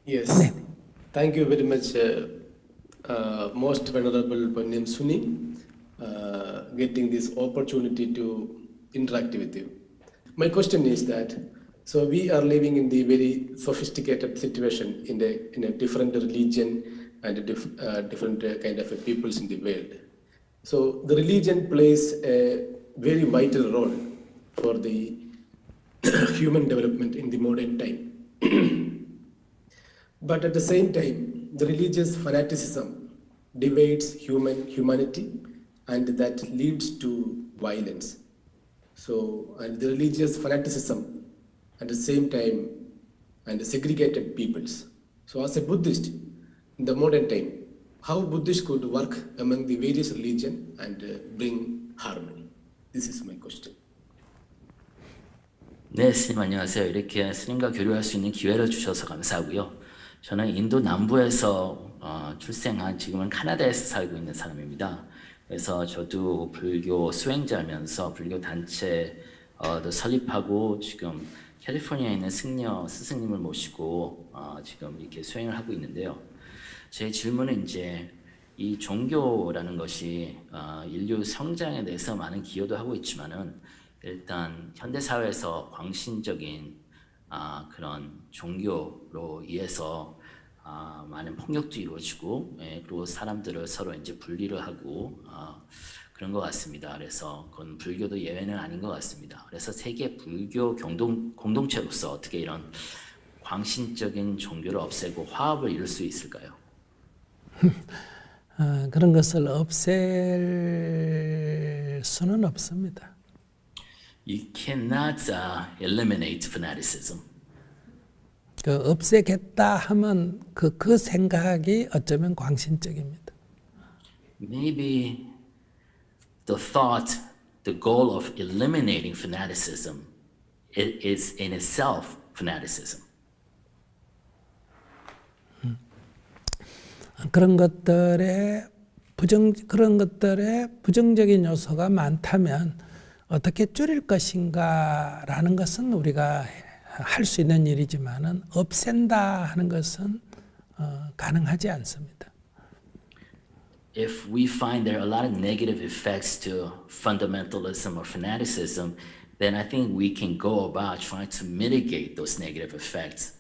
Yes, thank you very much, Most Venerable Pomnyun Sunim, getting this opportunity to interact with you. My question is that, so we are living in the very sophisticated situation in a different religion and different kind of peoples in the world. So the religion plays a very vital role for the human development in the modern time. But at the same time, the religious fanaticism divides humanity, and that leads to violence. So, and the religious fanaticism at the same time, and segregated peoples. So as a Buddhist, in the modern time, how Buddhists could work among the various religions and bring harmony? This is my question. 네, 스님 안녕하세요. 이렇게 스님과 교류할 수 있는 기회를 주셔서 감사하고요. 저는 인도 남부에서 출생한 지금은 카나다에서 살고 있는 사람입니다. 그래서 저도 불교 수행자면서 불교 단체도 설립하고 지금 캘리포니아에 있는 승려 스승님을 모시고 지금 이렇게 수행을 하고 있는데요. 제 질문은 이제 이 종교라는 것이 인류 성장에 대해서 많은 기여도 하고 있지만은 일단 현대 사회에서 광신적인 그런 종교로 인해서 많은 폭력도 이루어지고, 그리고 사람들을 서로 이제 분리를 하고 그런 것 같습니다. 그래서 그건 불교도 예외는 아닌 것 같습니다. 그래서 세계 불교 공동체로서 어떻게 이런 광신적인 종교를 없애고 화합을 이룰 수 있을까요? 그런 것을 없앨 수는 없습니다. You cannot eliminate fanaticism. 그 없애겠다 하면 그 생각이 어쩌면 광신적입니다. Maybe the thought, the goal of eliminating fanaticism is in itself fanaticism. 그런 것들의 부정적인 요소가 많다면 어떻게 줄일 것인가라는 것은 우리가 할 수 있는 일이지만은 없앤다 하는 것은 가능하지 않습니다. If we find there are a lot of negative effects to fundamentalism or fanaticism, then I think we can go about trying to mitigate those negative effects.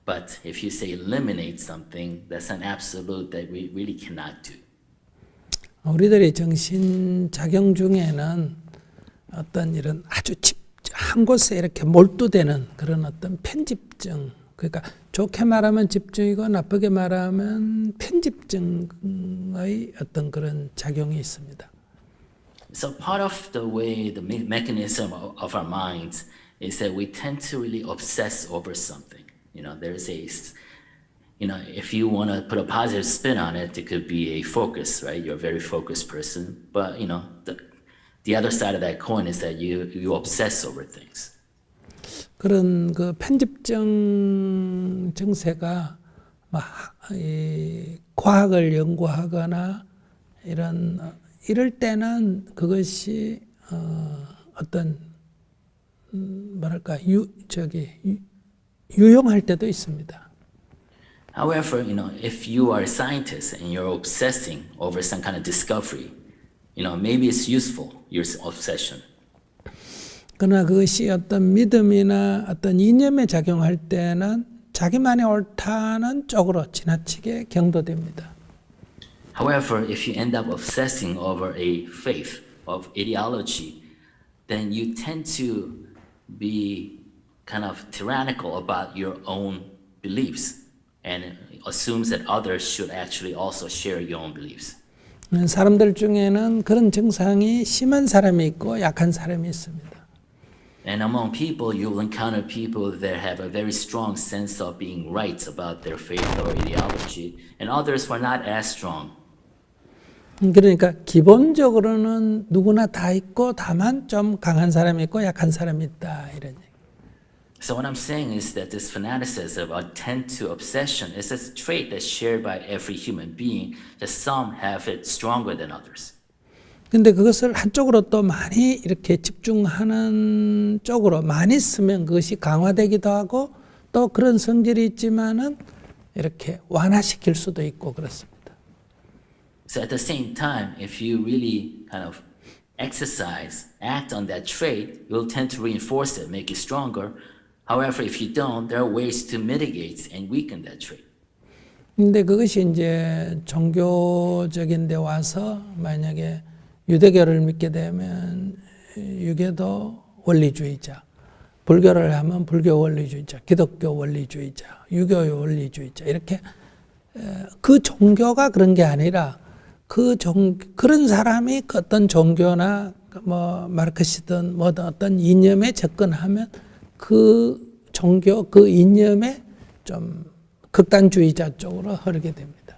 But if you say eliminate something, that's an absolute that we really cannot do. 우리들의 정신 작용 중에는 어떤 이런 아주 한 곳에 이렇게 몰두되는 그런 어떤 편집증, 그러니까 좋게 말하면 집중이고 나쁘게 말하면 편집증의 어떤 그런 작용이 있습니다. So part of the way, the mechanism of our minds is that we tend to really obsess over something. You know, there's a, if you want to put a positive spin on it, it could be a focus, right? You're a very focused person, but the other side of that coin is that you obsess over things. 그런 그 편집증 증세가 과학을 연구하거나 이럴 때는 그것이 어떤 유용할 때도 있습니다. However, if you are a scientist and you're obsessing over some kind of discovery, maybe it's useful, your obsession. 그러나 그것이 어떤 믿음이나 어떤 이념에 작용할 때는 자기만의 옳다는 쪽으로 지나치게 경도됩니다. However, if you end up obsessing over a faith of ideology, then you tend to be kind of tyrannical about your own beliefs and assumes that others should actually also share your own beliefs. 사람들 중에는 그런 증상이 심한 사람이 있고 약한 사람이 있습니다. And among people, you will encounter people that have a very strong sense of being right about their faith or ideology, and others who are not as strong. 그러니까 기본적으로는 누구나 다 있고 다만 좀 강한 사람이 있고 약한 사람이 있다 이런 얘기. So what I'm saying is that this fanaticism or tend to obsession is a trait that's shared by every human being, that some have it stronger than others. 근데 그것을 한쪽으로 또 많이 이렇게 집중하는 쪽으로 많이 쓰면 그것이 강화되기도 하고 또 그런 성질이 있지만은 이렇게 완화시킬 수도 있고 그렇습니다. So at the same time, if you really kind of exercise, act on that trait, you'll tend to reinforce it, make it stronger. However, if you don't, there are ways to mitigate and weaken that trait. 근데 그것이 이제 종교적인 데 와서 만약에 유대교를 믿게 되면 유교도 원리주의자, 불교를 하면 불교 원리주의자, 기독교 원리주의자, 유교 원리주의자 이렇게 그 종교가 그런 게 아니라 그런 사람이 어떤 종교나 뭐 마르크시든 뭐든 어떤 이념에 접근하면 그 종교 그 이념에 좀 극단주의자 쪽으로 흐르게 됩니다.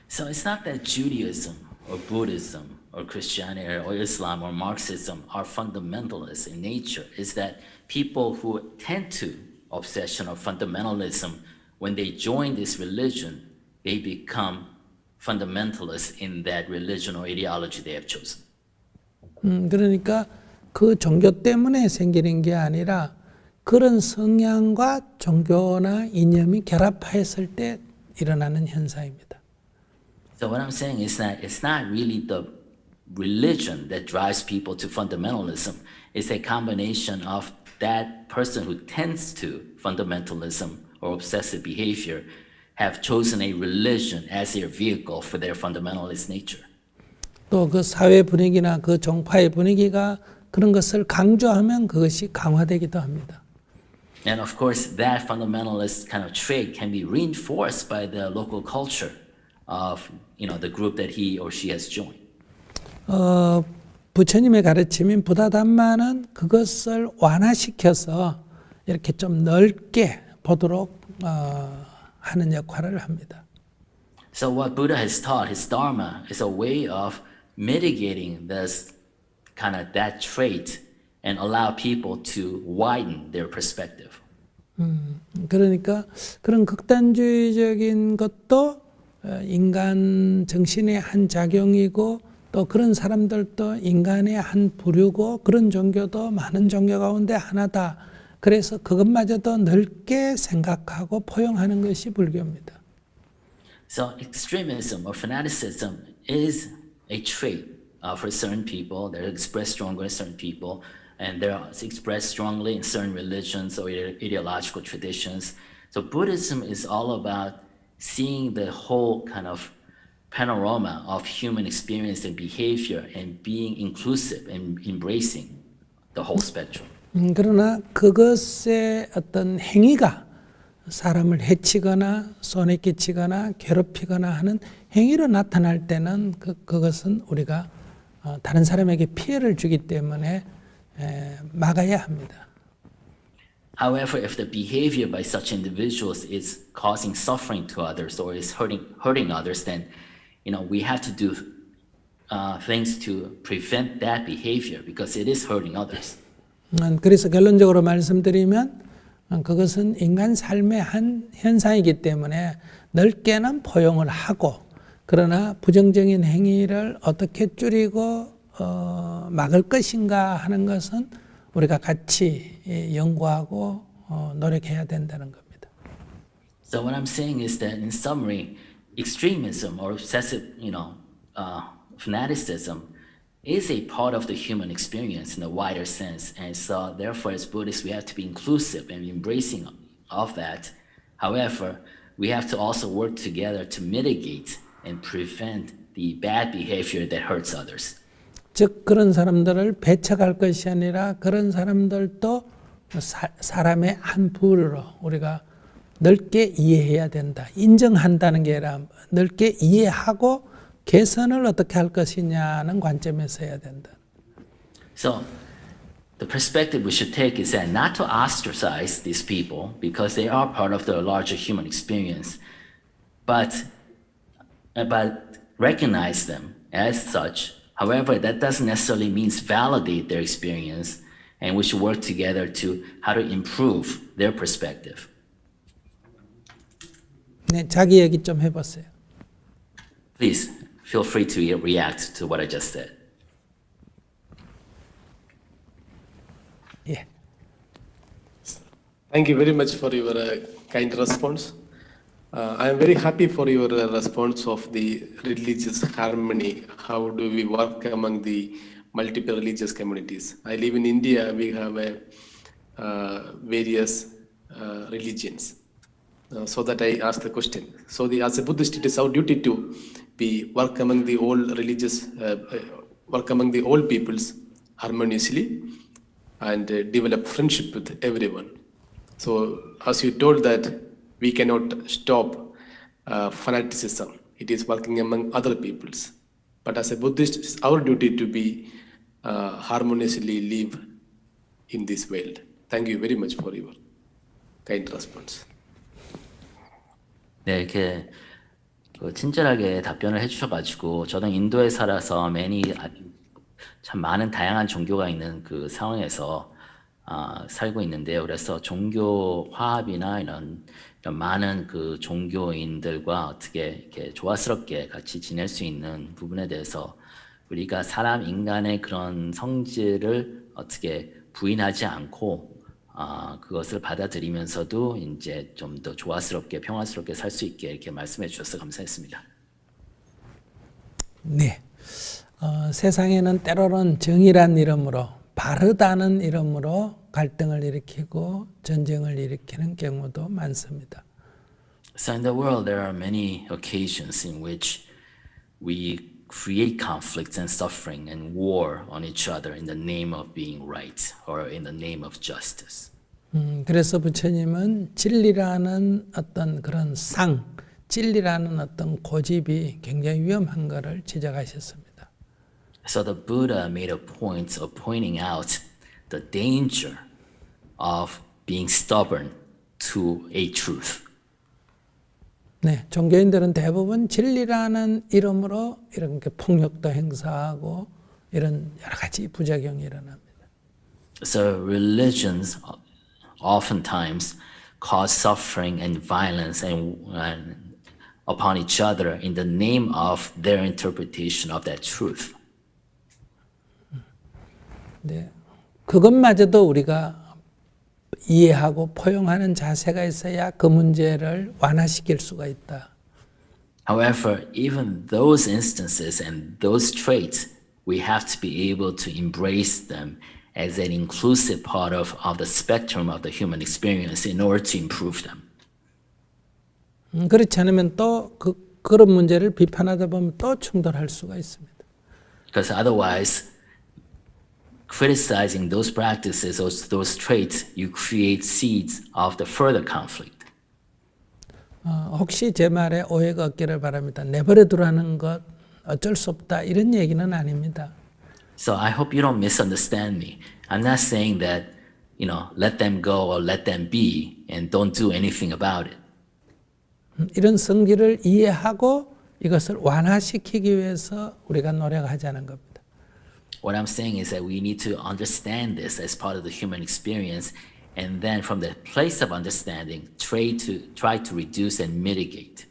So it's not that Judaism or Buddhism or Christianity or Islam or Marxism are fundamentalists in nature. It's that people who tend to obsession or fundamentalism, when they join this religion, they become fundamentalists in that religion or ideology they have chosen. 그러니까 그 종교 때문에 생기는 게 아니라 그런 성향과 종교나 이념이 결합했을 때 일어나는 현상입니다. So what I'm saying is that it's not really the religion that drives people to fundamentalism. It's a combination of that person who tends to fundamentalism or obsessive behavior have chosen a religion as their vehicle for their fundamentalist nature. 또 그 사회 분위기나 그 종파의 분위기가 그런 것을 강조하면 그것이 강화되기도 합니다. And of course, that fundamentalist kind of trait can be reinforced by the local culture of the group that he or she has joined. 부처님의 가르침인 부다담마는 그것을 완화시켜서 이렇게 좀 넓게 보도록 하는 역할을 합니다. So what Buddha has taught, his Dharma, is a way of mitigating this kind of that trait and allow people to widen their perspective. 그러니까 그런 극단주의적인 것도 인간 정신의 한 작용이고 또 그런 사람들도 인간의 한 부류고 그런 종교도 많은 종교 가운데 하나다. 그래서 그것마저도 넓게 생각하고 포용하는 것이 불교입니다. So extremism or fanaticism is a trait for certain people. They're expressed stronger in certain people, and they're expressed strongly in certain religions or ideological traditions. So Buddhism is all about seeing the whole kind of panorama of human experience and behavior and being inclusive and embracing the whole spectrum. 그러나 그것의 어떤 행위가 사람을 해치거나 손해 끼치거나 괴롭히거나 하는 행위로 나타날 때는 그것은 우리가 다른 사람에게 피해를 주기 때문에 막아야 합니다. However, if the behavior by such individuals is causing suffering to others or is hurting others, then we have to do things to prevent that behavior because it is hurting others. 그래서 결론적으로 말씀드리면 그것은 인간 삶의 한 현상이기 때문에 넓게는 포용을 하고 그러나 부정적인 행위를 어떻게 줄이고 막을 것인가 하는 것은 우리가 같이 연구하고 노력해야 된다는 겁니다. So what I'm saying is that in summary, extremism or obsessive, fanaticism is a part of the human experience in a wider sense. And so therefore, as Buddhists, we have to be inclusive and embracing of that. However, we have to also work together to mitigate and prevent the bad behavior that hurts others. 즉 그런 사람들을 배척할 것이 아니라 그런 사람들도 사람의 한 부류로 우리가 넓게 이해해야 된다. 인정한다는 게 아니라 넓게 이해하고 개선을 어떻게 할 것이냐는 관점에서 해야 된다. So the perspective we should take is that not to ostracize these people because they are part of the larger human experience, but recognize them as such. However, that doesn't necessarily mean validate their experience, and we should work together to how to improve their perspective. 네, 자기 얘기 좀 해보세요. Please feel free to react to what I just said. 예. Thank you very much for your kind response. I am very happy for your response of the religious harmony. How do we work among the multiple religious communities? I live in India. We have various religions. So that I asked the question. So as a Buddhist, it is our duty to be work among the all religious, work among the all peoples harmoniously and develop friendship with everyone. So as you told that we cannot stop fanaticism. It is working among other peoples. But as a Buddhist, it's our duty to be harmoniously live in this world. Thank you very much for your kind response. 네, 이렇게 친절하게 답변을 해주셔가지고 저는 인도에 살아서 참 많은 다양한 종교가 있는 그 상황에서 살고 있는데요. 그래서 종교 화합이나 이런 많은 그 종교인들과 어떻게 이렇게 조화스럽게 같이 지낼 수 있는 부분에 대해서 우리가 인간의 그런 성질을 어떻게 부인하지 않고 그것을 받아들이면서도 이제 좀 더 조화스럽게 평화스럽게 살 수 있게 이렇게 말씀해 주셔서 감사했습니다. 네, 세상에는 때로는 정의란 이름으로 바르다는 이름으로 갈등을 일으키고 전쟁을 일으키는 경우도 많습니다. So in the world there are many occasions in which we create conflicts and suffering and war on each other in the name of being right or in the name of justice. 그래서 부처님은 진리라는 어떤 그런 진리라는 어떤 고집이 굉장히 위험한 것을 지적하셨습니다. So the Buddha made a point of pointing out the danger of being stubborn to a truth. 네, 종교인들은 대부분 진리라는 이름으로 이렇게 폭력도 행사하고 이런 여러 가지 부작용이 일어납니다. So religions oftentimes cause suffering and violence and upon each other in the name of their interpretation of that truth. 네, 그것마저도 우리가 이해하고 포용하는 자세가 있어야 그 문제를 완화시킬 수가 있다. However, even those instances and those traits, we have to be able to embrace them as an inclusive part of the spectrum of the human experience in order to improve them. 그렇지 않으면 또 그런 문제를 비판하다 보면 또 충돌할 수가 있습니다. Because otherwise, criticizing those practices or those traits, you create seeds of the further conflict. 혹시 제 말에 오해가 없기를 바랍니다. 내버려 두라는 것 어쩔 수 없다 이런 얘기는 아닙니다. So I hope you don't misunderstand me. I'm not saying that, let them go or let them be and don't do anything about it. 이런 성질을 이해하고 이것을 완화시키기 위해서 우리가 노력하자는 겁니다. What I'm saying is that we need to understand this as part of the human experience, and then from the place of understanding, try to reduce and mitigate.